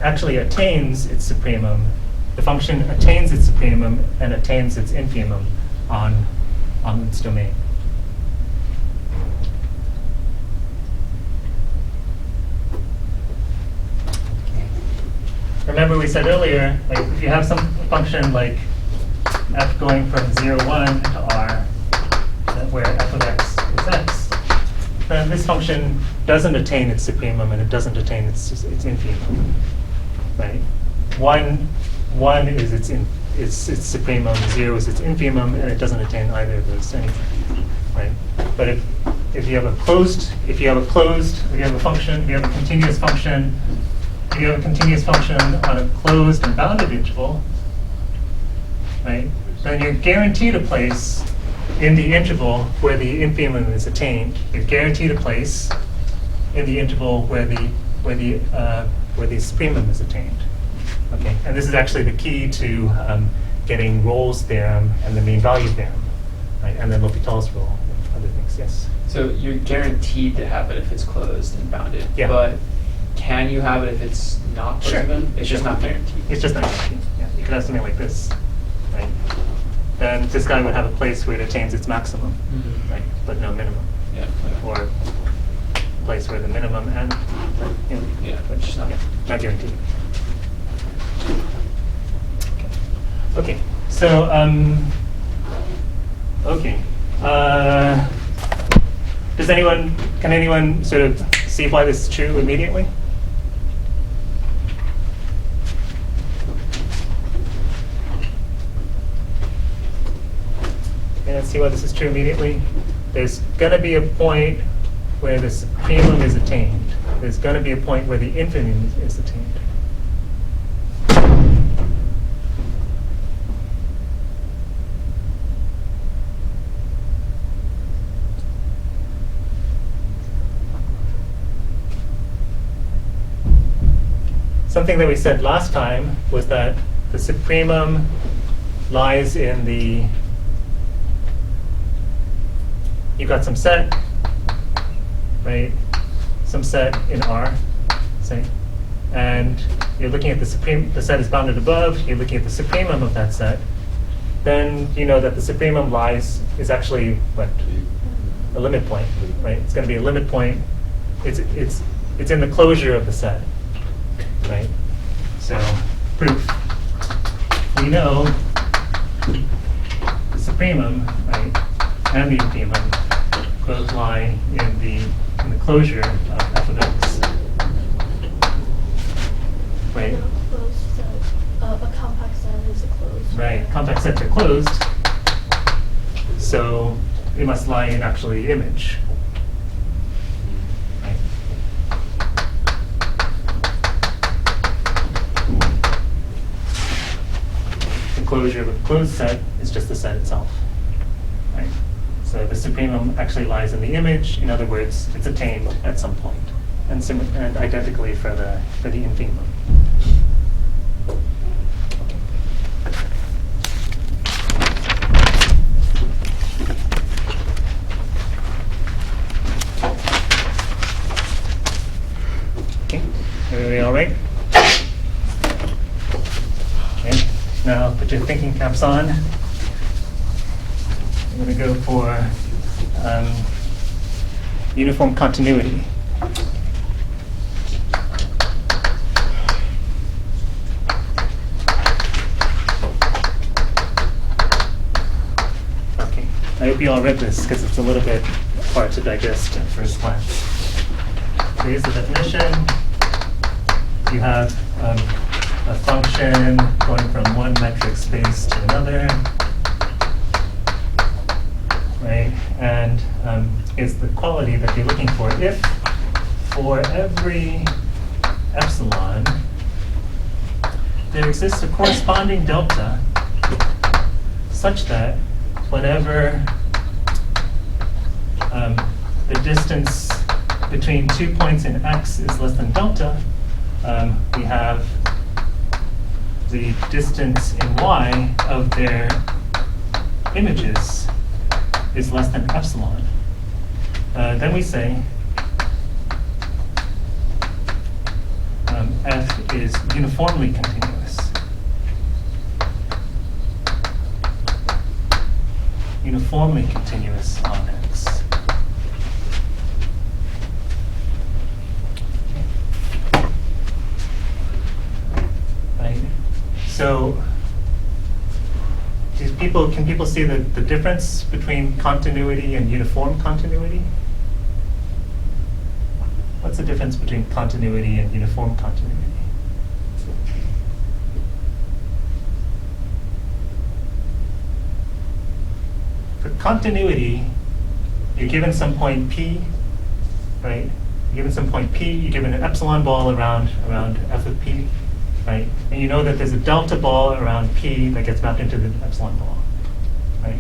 actually attains its supremum. The function attains its supremum and attains its infimum on its domain. remember we said earlier, like if you have some function like f going from 0, 1 to r, where f of x is x, then this function doesn't attain its supremum and it doesn't attain its infimum, right? 1 is its supremum, 0 is its infimum, and it doesn't attain either of those anyway, right? But if you have a function, if you have a continuous function, if you have a continuous function on a closed and bounded interval, right, then you're guaranteed a place in the interval where the infimum is attained. You're guaranteed a place in the interval where the supremum is attained. Okay, and this is actually the key to getting Rolle's theorem and the mean value theorem, right? And then L'Hopital's rule and other things. Yes. So you're guaranteed to have it if it's closed and bounded. Yeah. But can you have it if it's not closed Sure. and bounded? It's just not guaranteed. It's just not guaranteed. Yeah, you could have something like this, right? Then this guy would have a place where it attains its maximum, right? But no minimum. Yeah. Or a place where the minimum and Yeah, but just not. not guaranteed. Okay, so okay. Can anyone sort of see why this is true immediately? Okay, let's see why this is true immediately. There's going to be a point where the supremum is attained. There's going to be a point where the infimum is attained. Something that we said last time was that the supremum lies in the, you've got some set, right? Some set in R, say, and you're looking at the set is bounded above, you're looking at the supremum of that set, then you know that the supremum is actually what? A limit point, right? It's going to be a limit point. It's in the closure of the set. Right? So, proof. We know the supremum, right, and the infimum both lie in the closure of f of x. Right? No, closed set. A compact set is a closed. Right. Compact sets are closed, so it must lie in actually image. Closure of a closed set is just the set itself, right? So the supremum actually lies in the image. In other words, it's attained at some point, and identically for the infimum. Okay, everybody all right? Okay. Now put your thinking caps on. I'm going to go for uniform continuity. Okay, I hope you all read this because it's a little bit hard to digest at first glance. So here's the definition. You have a function going from one metric space to another, right? And it's the quality that you're looking for. If for every epsilon, there exists a corresponding delta such that whenever the distance between 2 points in x is less than delta, we have the distance in y of their images is less than epsilon. Then we say f is uniformly continuous. Uniformly continuous on x. So can people see the difference between continuity and uniform continuity? What's the difference between continuity and uniform continuity? For continuity, you're given some point P, right? You're given some point P, you're given an epsilon ball around f of P, right? And you know that there's a delta ball around P that gets mapped into the epsilon ball, right?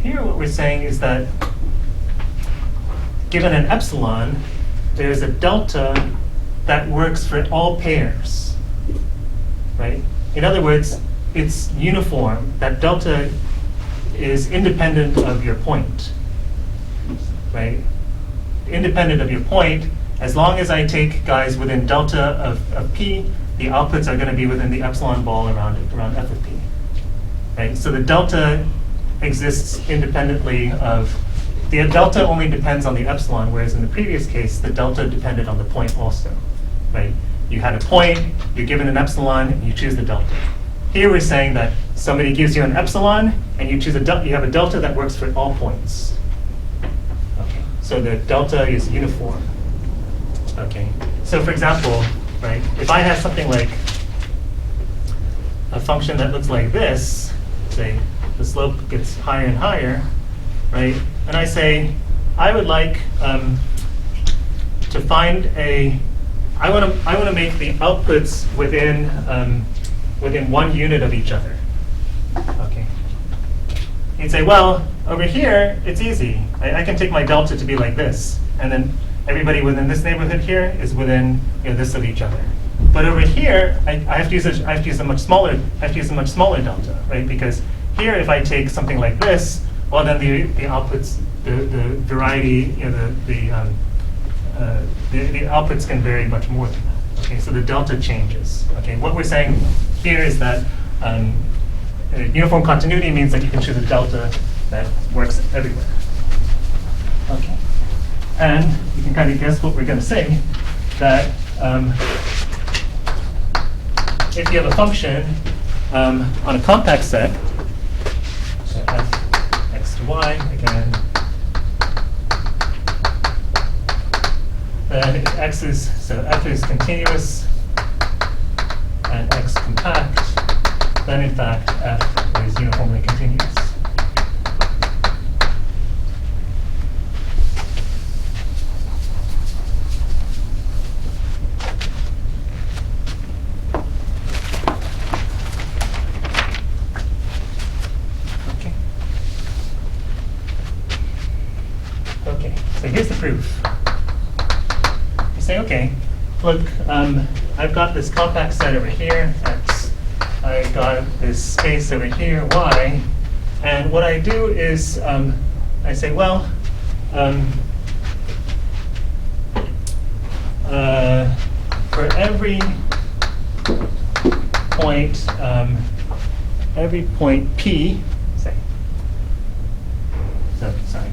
Here what we're saying is that given an epsilon, there's a delta that works for all pairs, right? In other words, it's uniform. That delta is independent of your point, right? Independent of your point, as long as I take guys within delta of P, the outputs are going to be within the epsilon ball around f of P, right? So the delta exists independently of, the delta only depends on the epsilon, whereas in the previous case, the delta depended on the point also, right? You had a point, you're given an epsilon, and you choose the delta. Here we're saying that somebody gives you an epsilon, and you choose you have a delta that works for all points. Okay, so the delta is uniform. Okay, so for example, right, if I have something like a function that looks like this, say the slope gets higher and higher, right, and I say I would like to find I want to make the outputs within 1 unit of each other. Okay. You'd say, well, over here it's easy. I can take my delta to be like this, and then everybody within this neighborhood here is within this of each other. But over here, I have to use a much smaller delta, right? Because here, if I take something like this, well, then the outputs, the variety, the outputs can vary much more than that. Okay, so the delta changes. Okay, what we're saying here is that uniform continuity means that you can choose a delta that works everywhere. Okay, and you can kind of guess what we're going to say, that if you have a function on a compact set, so f x to y again, then x is, so f is continuous and x compact, then in fact f is uniformly continuous. Okay. Okay, so here's the proof. Say, okay, look, I've got this compact set over here, x. I've got this space over here, y. And what I do is I say, well, for every point P, say, so sorry.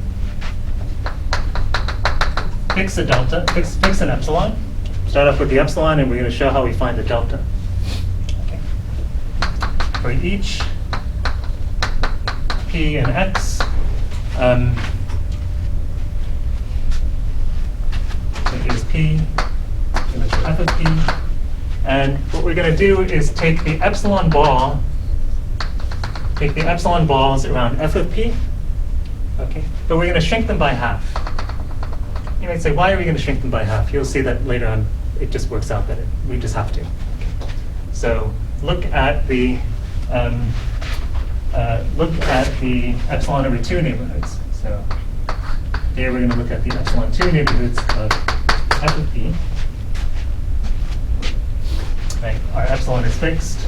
Fix a delta, fix an epsilon. Start off with the epsilon, and we're going to show how we find the delta. Okay. For each P and X, so here's P, here's f of P, and what we're going to do is take the epsilon balls around f of P, okay, but we're going to shrink them by half. You might say, why are we going to shrink them by half? You'll see that later on. It just works out that we just have to. Okay. So look at the epsilon over 2 neighborhoods. So here we're going to look at the epsilon 2 neighborhoods of f of P. Right, our epsilon is fixed.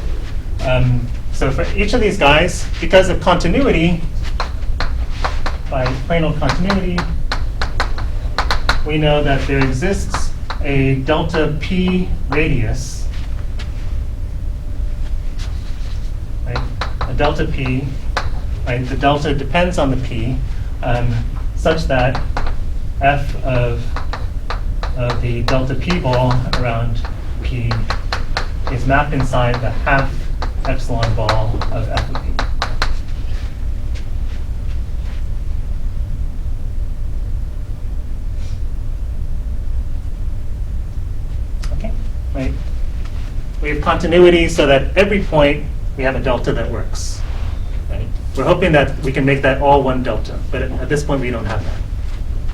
So for each of these guys, because of continuity, by plain old continuity, we know that there exists a delta P radius, right? A delta P, right? The delta depends on the P, such that f of the delta P ball around P is mapped inside the half epsilon ball of f of p. Okay, right. We have continuity so that every point we have a delta that works. Right? We're hoping that we can make that all one delta, but at this point we don't have that.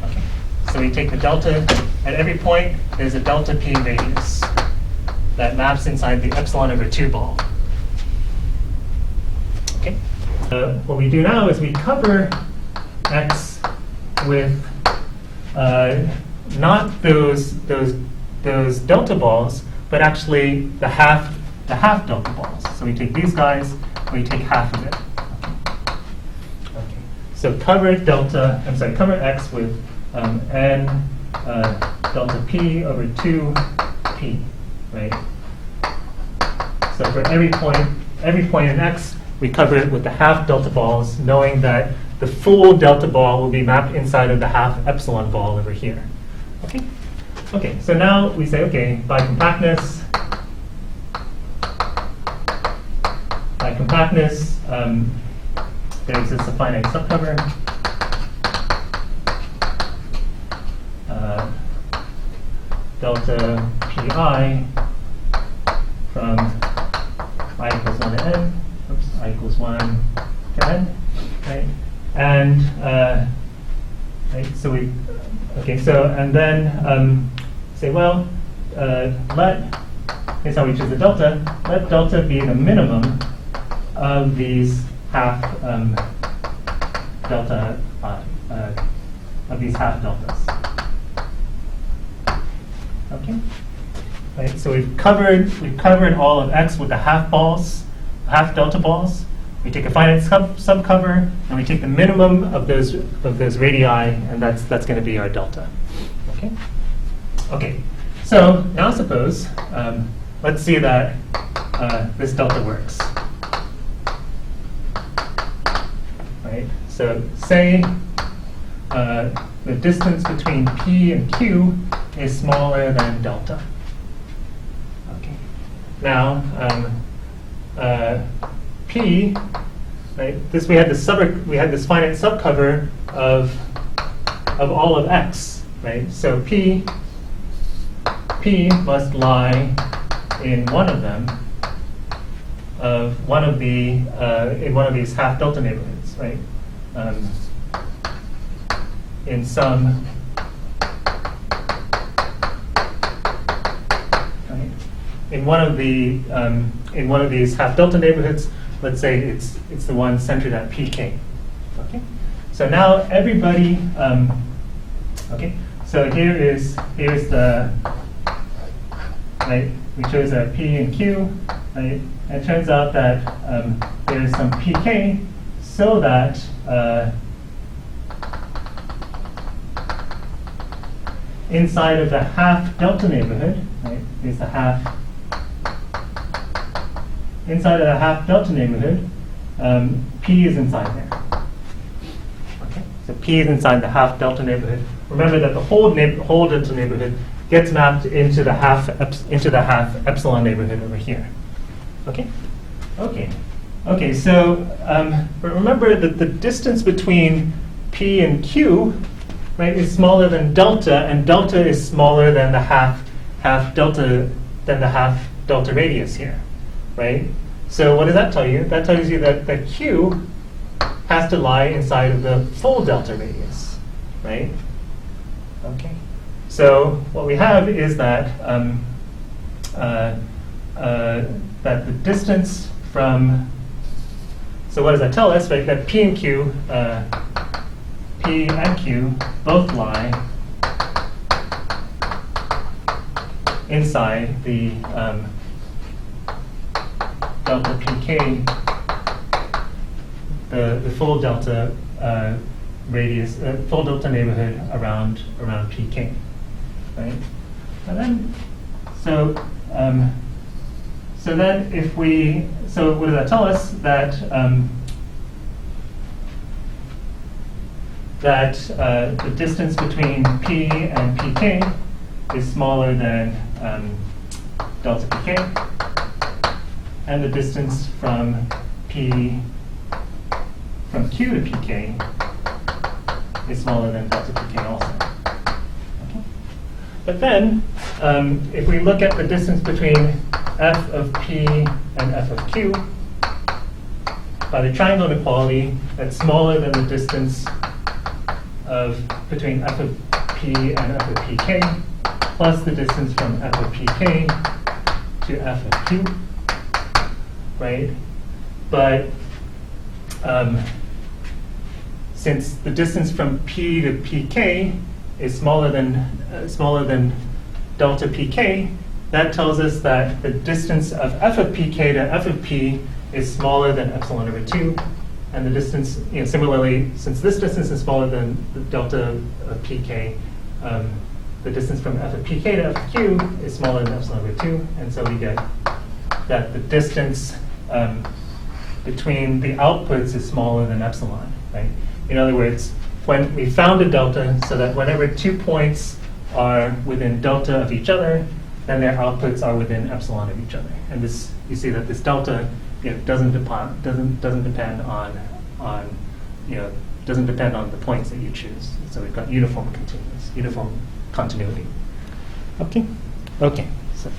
Okay. So we take the delta, at every point there's a delta p radius that maps inside the epsilon over 2 ball. Okay. What we do now is we cover x with not those delta balls, but actually the half delta balls. So we take these guys, and we take half of it. Okay. So cover x with n delta p over 2p, right? So for every point in x, we cover it with the half delta balls, knowing that the full delta ball will be mapped inside of the half epsilon ball over here. Okay. Okay, so now we say, okay, by compactness, there exists a finite subcover. Delta pi from I equals 1 to n, I equals 1 to n, right? And right, so we, okay, so and then say, well, here's how we choose the delta. Let delta be the minimum of these half delta of these half deltas. Okay. Right. So we've covered all of x with the half delta balls. We take a finite subcover, and we take the minimum of those radii, and that's going to be our delta. Okay. Okay. So now suppose let's see that this delta works. Right. So say the distance between p and q is smaller than delta. Okay. Now p, right? We had this finite subcover of all of x, right? So p must lie in one of them, in one of these half delta neighborhoods, right? In some. In one of these half delta neighborhoods, let's say it's the one centered at pk. Okay. So now everybody. Okay. So here's the right. We chose a p and q. Right. And it turns out that there is some pk, so that inside of the half delta neighborhood, right, is the half. Inside of the half delta neighborhood, p is inside there. Okay, so p is inside the half delta neighborhood. Remember that the whole delta neighborhood gets mapped into the half epsilon neighborhood over here. Okay, okay, okay. So but remember that the distance between p and q, right, is smaller than delta, and delta is smaller than the half delta radius here. Right? So what does that tell you? That tells you that the q has to lie inside of the full delta radius. Right? Okay. So what we have is that that the distance from. So what does that tell us? Right? That p and q both lie inside the delta pk, the full delta radius, full delta neighborhood around pk, right? And then so then if we what does that tell us? That the distance between p and pk is smaller than delta pk. and the distance from Q to pk is smaller than delta pk also. Okay? But then, if we look at the distance between f of p and f of q, by the triangle inequality, that's smaller than the distance between f of p and f of pk, plus the distance from f of pk to f of q, right? But since the distance from p to pk is smaller than delta pk, that tells us that the distance of f of pk to f of p is smaller than epsilon over 2, and the distance, similarly, since this distance is smaller than the delta of pk, the distance from f of pk to f of q is smaller than epsilon over 2, and so we get that the distance between the outputs is smaller than epsilon, right? In other words, when we found a delta, so that whenever 2 points are within delta of each other, then their outputs are within epsilon of each other. And this, you see that this delta doesn't depend on the points that you choose. So we've got uniform continuity. Okay. So.